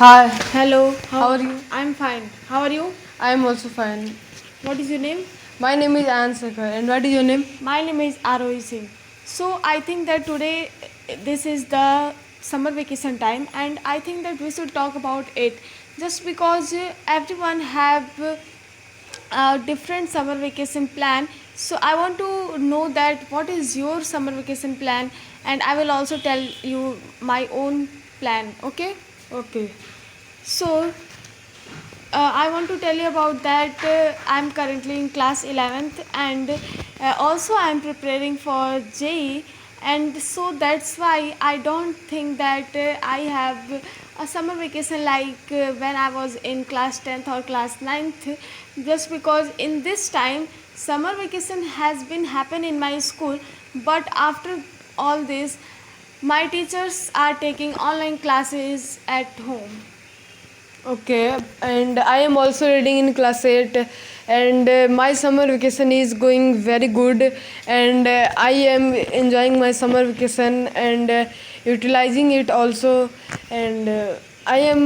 Hi, Hello, how are you? I'm fine. How are you? I am also fine. What is your name? My name is Ansakar, and what is your name? My name is Arohi Singh. So I think that today this is the summer vacation time, and I think that we should talk about it just because everyone have a different summer vacation plan. So I want to know that what is your summer vacation plan, and I will also tell you my own plan. Okay? Okay. So I want to tell you about that. I'm currently in class 11th, and also I'm preparing for JE, and so that's why I don't think that I have a summer vacation like when I was in class 10th or class 9th, just because in this time summer vacation has been happen in my school, but after all this my teachers are taking online classes at home. Okay, and I am also reading in class 8, and my summer vacation is going very good, and I am enjoying my summer vacation and utilizing it also, and I am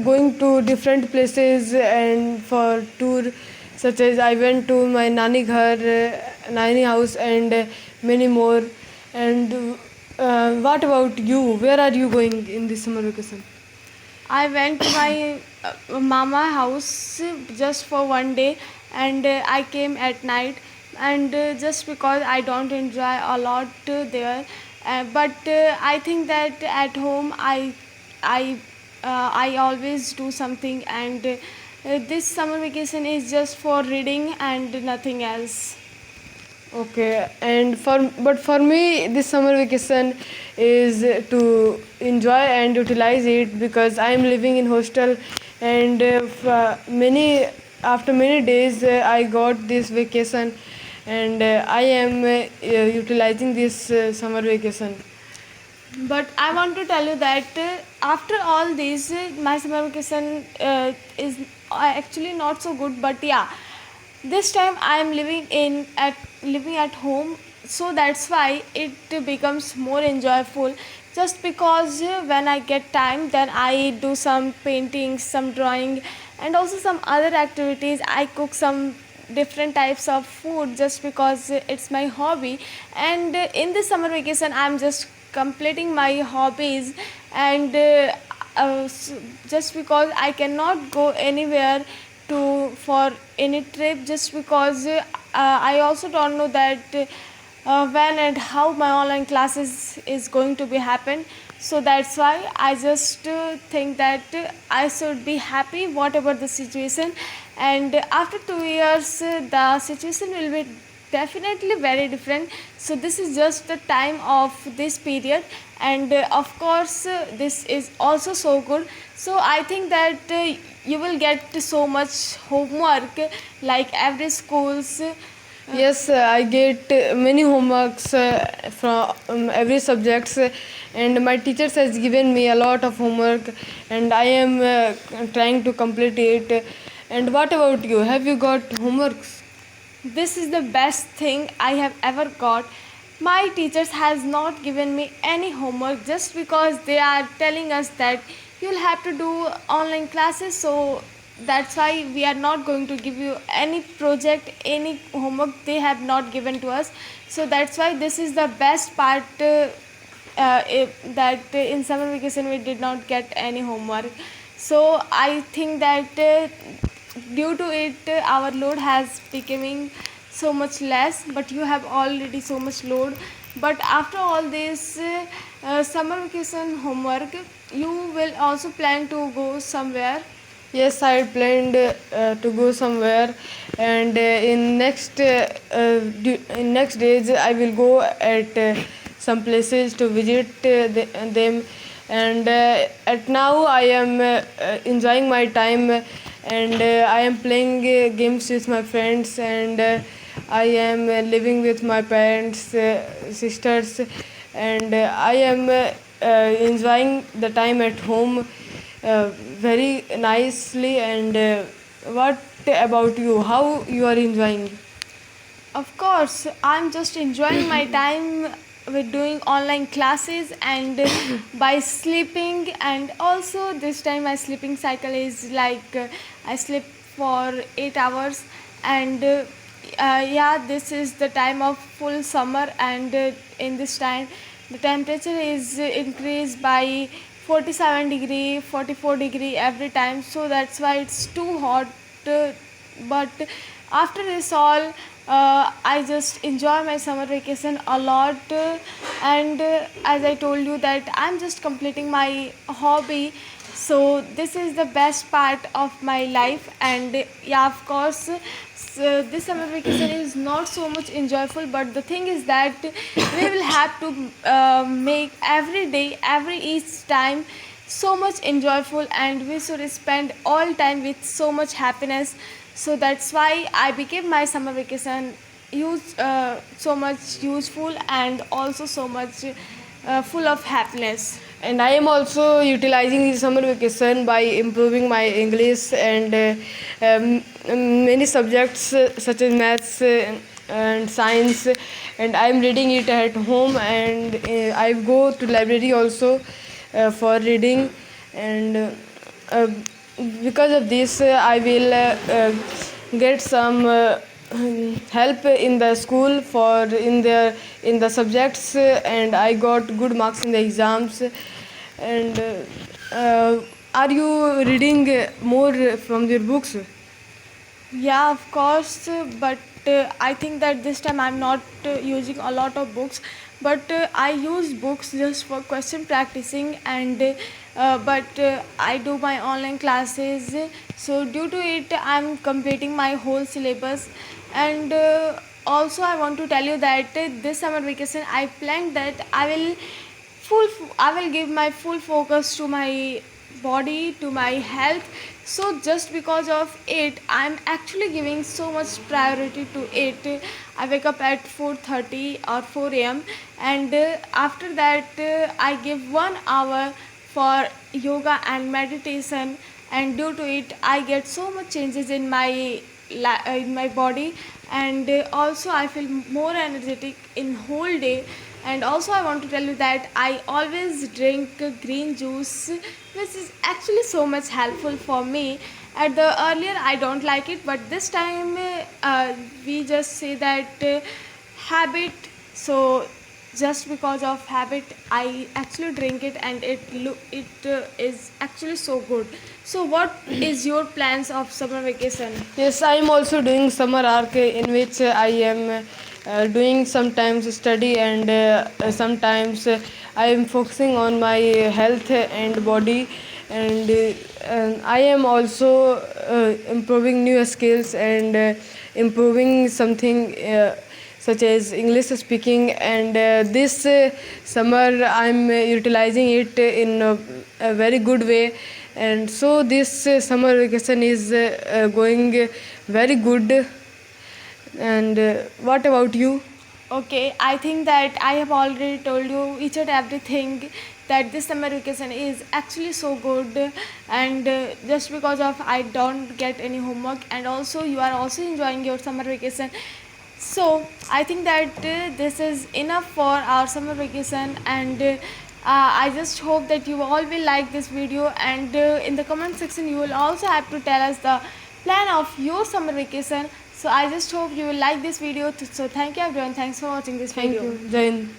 going to different places and for tour, such as I went to my nani ghar, nani house, and many more. And what about you? Where are you going in this summer vacation? I went to my mama house just for one day, and I came at night, and just because I don't enjoy a lot there, but I think that at home I I always do something, and this summer vacation is just for reading and nothing else. Okay, and for me, this summer vacation is to enjoy and utilize it because I am living in hostel, and many after many days I got this vacation, and I am utilizing this summer vacation. But I want to tell you that after all this, my summer vacation is actually not so good. But yeah, this time I am living at home, so that's why it becomes more enjoyable. Just because when I get time, then I do some painting, some drawing, and also some other activities. I cook some different types of food just because it's my hobby, and in this summer vacation I'm just completing my hobbies, and just because I cannot go anywhere to for any trip, just because I also don't know that when and how my online classes is going to be happen. So that's why I just think that I should be happy whatever the situation, and after 2 years the situation will be definitely very different. So this is just the time of this period, and of course this is also so good. So I think that you will get so much homework like every schools. Yes, I get many homeworks from every subjects, and my teachers has given me a lot of homework, and I am trying to complete it. And what about you? Have you got homeworks? This is the best thing I have ever got. My teachers has not given me any homework just because they are telling us that you'll have to do online classes, so that's why we are not going to give you any project, any homework they have not given to us. So that's why this is the best part, that in summer vacation we did not get any homework. So I think that due to it our load has becoming so much less, but you have already so much load. But after all this summer vacation homework, you will also plan to go somewhere. Yes, I had planned to go somewhere, and in next days I will go at some places to visit them. And at now I am enjoying my time, and I am playing games with my friends, and I am living with my parents, sisters, and I am enjoying the time at home very nicely. And what about you? How you are enjoying? Of course, I'm just enjoying my time with doing online classes and by sleeping. And also this time my sleeping cycle is like I sleep for 8 hours. And yeah, this is the time of full summer. And in this time the temperature is increased by 47 degree, 44 degree every time, so that's why it's too hot. uh, but after this all, I just enjoy my summer vacation a lot. And as I told you that I'm just completing my hobby, so this is the best part of my life. And yeah, of course, so this summer vacation is not so much enjoyable, but the thing is that we will have to make every day, every each time so much enjoyable, and we should spend all time with so much happiness. So that's why I became my summer vacation so much useful and also so much full of happiness. And I am also utilizing the summer vacation by improving my English and many subjects such as maths and science. And I am reading it at home, and I go to library also for reading. And uh, because of this, I will get some help in the school for in the subjects, and I got good marks in the exams. And are you reading more from your books? Yeah, of course, but I think that this time I'm not using a lot of books, but I use books just for question practicing. And but I do my online classes, so due to it I'm completing my whole syllabus. And also I want to tell you that this summer vacation I planned that I will give my full focus to my body, to my health. So just because of it I'm actually giving so much priority to it. I wake up at 4:30 or 4 a.m. and after that I give 1 hour for yoga and meditation. And due to it I get so much changes in in my body. And also I feel more energetic in whole day. And also I want to tell you that I always drink green juice, which is actually so much helpful for me. At the earlier I don't like it, but this time we just say that habit. So just because of habit I actually drink it, and it is actually so good. So what is your plans of summer vacation? Yes, I am also doing summer arc in which I am doing sometimes study, and sometimes I am focusing on my health and body. And I am also improving new skills and improving something such as English speaking. And this summer I'm utilizing it in a very good way. And so this summer vacation is going very good. And what about you? Okay, I think that I have already told you each and everything, that this summer vacation is actually so good. And just because of I don't get any homework, and also you are also enjoying your summer vacation. So I think that this is enough for our summer vacation. And I just hope that you all will like this video. And in the comment section you will also have to tell us the plan of your summer vacation. So I just hope you will like this video. So thank you everyone. Thanks for watching this Thank video. you. Jai Hind.